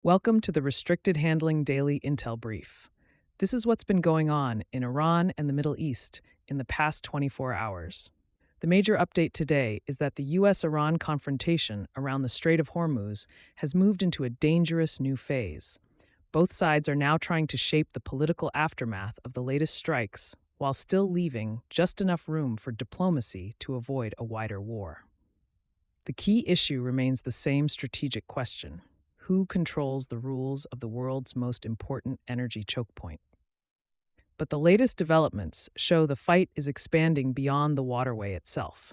Welcome to the Restricted Handling Daily Intel Brief. This is what's been going on in Iran and the Middle East in the past 24 hours. The major update today is that the US-Iran confrontation around the Strait of Hormuz has moved into a dangerous new phase. Both sides are now trying to shape the political aftermath of the latest strikes while still leaving just enough room for diplomacy to avoid a wider war. The key issue remains the same strategic question: who controls the rules of the world's most important energy choke point? But the latest developments show the fight is expanding beyond the waterway itself.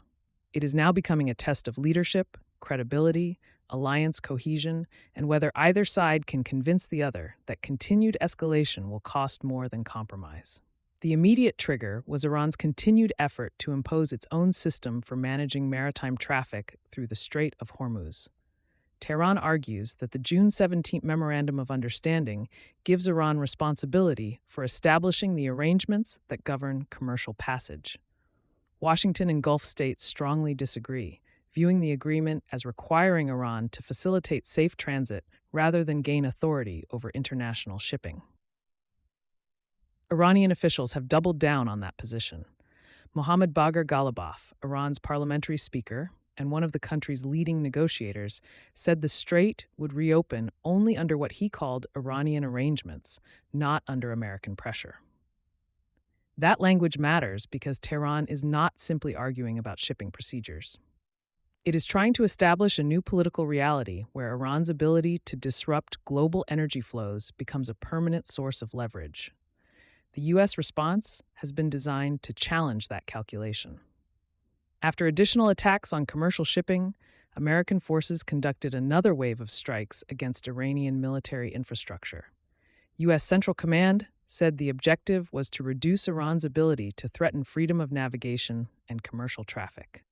It is now becoming a test of leadership, credibility, alliance cohesion, and whether either side can convince the other that continued escalation will cost more than compromise. The immediate trigger was Iran's continued effort to impose its own system for managing maritime traffic through the Strait of Hormuz. Tehran argues that the June 17th Memorandum of Understanding gives Iran responsibility for establishing the arrangements that govern commercial passage. Washington and Gulf states strongly disagree, viewing the agreement as requiring Iran to facilitate safe transit rather than gain authority over international shipping. Iranian officials have doubled down on that position. Mohammad Bagher Ghalibaf, Iran's parliamentary speaker and one of the country's leading negotiators, said the strait would reopen only under what he called Iranian arrangements, not under American pressure. That language matters because Tehran is not simply arguing about shipping procedures. It is trying to establish a new political reality where Iran's ability to disrupt global energy flows becomes a permanent source of leverage. The U.S. response has been designed to challenge that calculation. After additional attacks on commercial shipping, American forces conducted another wave of strikes against Iranian military infrastructure. U.S. Central Command said the objective was to reduce Iran's ability to threaten freedom of navigation and commercial traffic.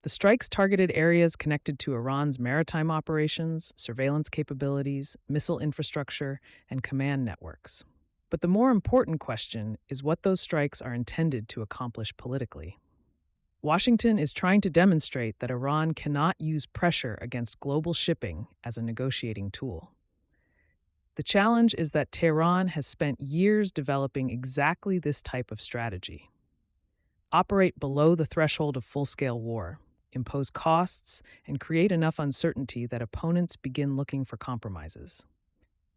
The strikes targeted areas connected to Iran's maritime operations, surveillance capabilities, missile infrastructure, and command networks. But the more important question is what those strikes are intended to accomplish politically. Washington is trying to demonstrate that Iran cannot use pressure against global shipping as a negotiating tool. The challenge is that Tehran has spent years developing exactly this type of strategy. Operate below the threshold of full-scale war, impose costs, and create enough uncertainty that opponents begin looking for compromises.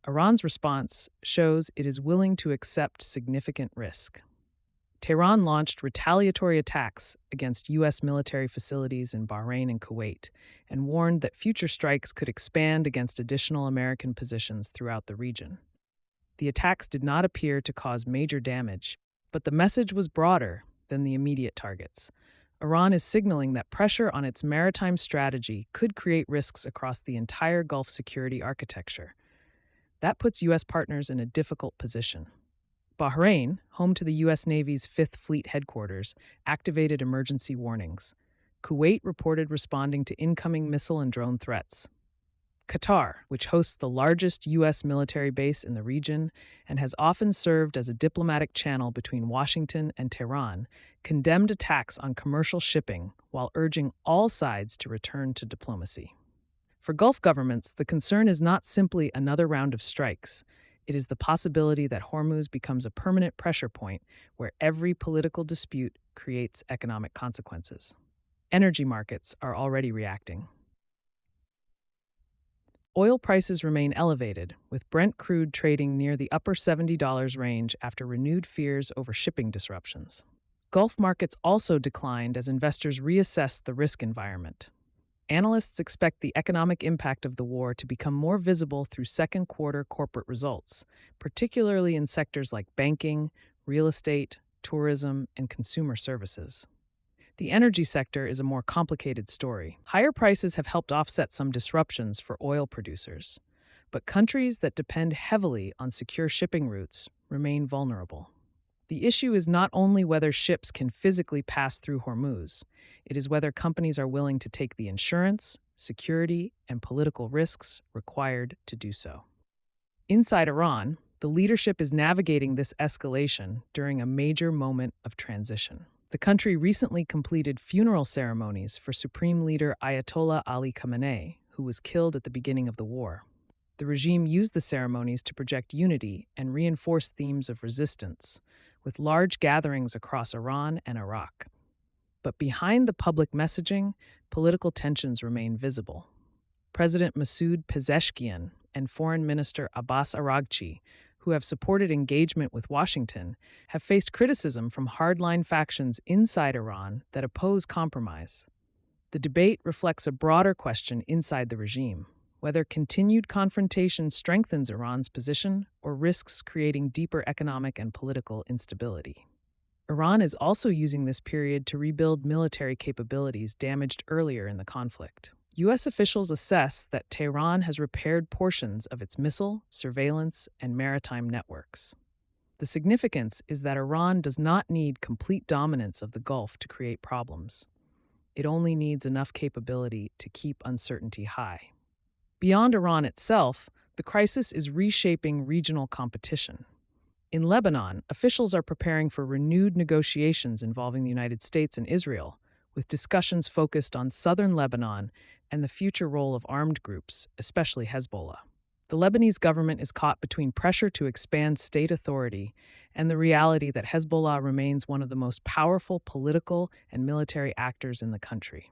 Iran's response shows it is willing to accept significant risk. Tehran launched retaliatory attacks against U.S. military facilities in Bahrain and Kuwait and warned that future strikes could expand against additional American positions throughout the region. The attacks did not appear to cause major damage, but the message was broader than the immediate targets. Iran is signaling that pressure on its maritime strategy could create risks across the entire Gulf security architecture. That puts U.S. partners in a difficult position. Bahrain, home to the U.S. Navy's Fifth Fleet headquarters, activated emergency warnings. Kuwait reported responding to incoming missile and drone threats. Qatar, which hosts the largest U.S. military base in the region and has often served as a diplomatic channel between Washington and Tehran, condemned attacks on commercial shipping while urging all sides to return to diplomacy. For Gulf governments, the concern is not simply another round of strikes. It is the possibility that Hormuz becomes a permanent pressure point where every political dispute creates economic consequences. Energy markets are already reacting. Oil prices remain elevated, with Brent crude trading near the upper $70 range after renewed fears over shipping disruptions. Gulf markets also declined as investors reassessed the risk environment. Analysts expect the economic impact of the war to become more visible through second quarter corporate results, particularly in sectors like banking, real estate, tourism, and consumer services. The energy sector is a more complicated story. Higher prices have helped offset some disruptions for oil producers, but countries that depend heavily on secure shipping routes remain vulnerable. The issue is not only whether ships can physically pass through Hormuz, it is whether companies are willing to take the insurance, security, and political risks required to do so. Inside Iran, the leadership is navigating this escalation during a major moment of transition. The country recently completed funeral ceremonies for Supreme Leader Ayatollah Ali Khamenei, who was killed at the beginning of the war. The regime used the ceremonies to project unity and reinforce themes of resistance, with large gatherings across Iran and Iraq. But behind the public messaging, political tensions remain visible. President Masoud Pezeshkian and Foreign Minister Abbas Araghchi, who have supported engagement with Washington, have faced criticism from hardline factions inside Iran that oppose compromise. The debate reflects a broader question inside the regime: whether continued confrontation strengthens Iran's position or risks creating deeper economic and political instability. Iran is also using this period to rebuild military capabilities damaged earlier in the conflict. U.S. officials assess that Tehran has repaired portions of its missile, surveillance, and maritime networks. The significance is that Iran does not need complete dominance of the Gulf to create problems. It only needs enough capability to keep uncertainty high. Beyond Iran itself, the crisis is reshaping regional competition. In Lebanon, officials are preparing for renewed negotiations involving the United States and Israel, with discussions focused on southern Lebanon and the future role of armed groups, especially Hezbollah. The Lebanese government is caught between pressure to expand state authority and the reality that Hezbollah remains one of the most powerful political and military actors in the country.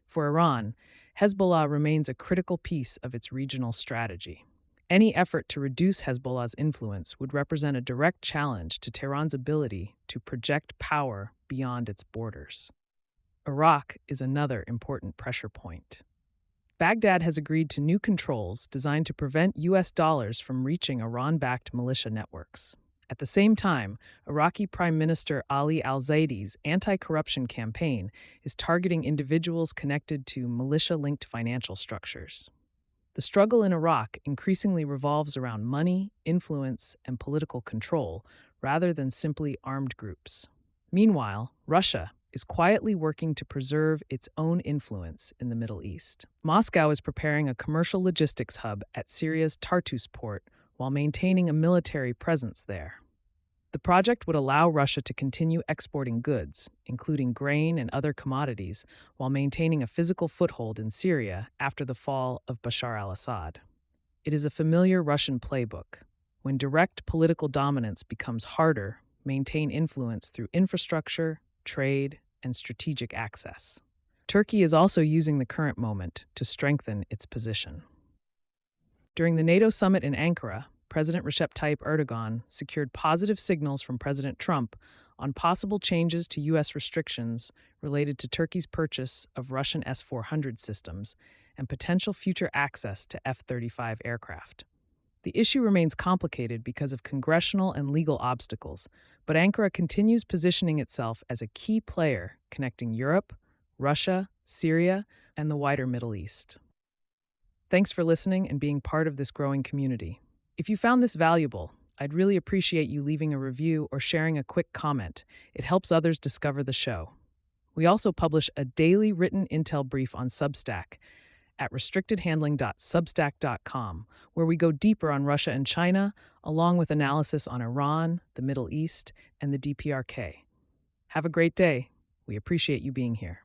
For Iran, Hezbollah remains a critical piece of its regional strategy. Any effort to reduce Hezbollah's influence would represent a direct challenge to Tehran's ability to project power beyond its borders. Iraq is another important pressure point. Baghdad has agreed to new controls designed to prevent U.S. dollars from reaching Iran-backed militia networks. At the same time, Iraqi Prime Minister Ali al-Zaidi's anti-corruption campaign is targeting individuals connected to militia-linked financial structures. The struggle in Iraq increasingly revolves around money, influence, and political control, rather than simply armed groups. Meanwhile, Russia is quietly working to preserve its own influence in the Middle East. Moscow is preparing a commercial logistics hub at Syria's Tartus port while maintaining a military presence there. The project would allow Russia to continue exporting goods, including grain and other commodities, while maintaining a physical foothold in Syria after the fall of Bashar al-Assad. It is a familiar Russian playbook. When direct political dominance becomes harder, maintain influence through infrastructure, trade, and strategic access. Turkey is also using the current moment to strengthen its position. During the NATO summit in Ankara, President Recep Tayyip Erdogan secured positive signals from President Trump on possible changes to U.S. restrictions related to Turkey's purchase of Russian S-400 systems and potential future access to F-35 aircraft. The issue remains complicated because of congressional and legal obstacles, but Ankara continues positioning itself as a key player connecting Europe, Russia, Syria, and the wider Middle East. Thanks for listening and being part of this growing community. If you found this valuable, I'd really appreciate you leaving a review or sharing a quick comment. It helps others discover the show. We also publish a daily written intel brief on Substack at restrictedhandling.substack.com, where we go deeper on Russia and China, along with analysis on Iran, the Middle East, and the DPRK. Have a great day. We appreciate you being here.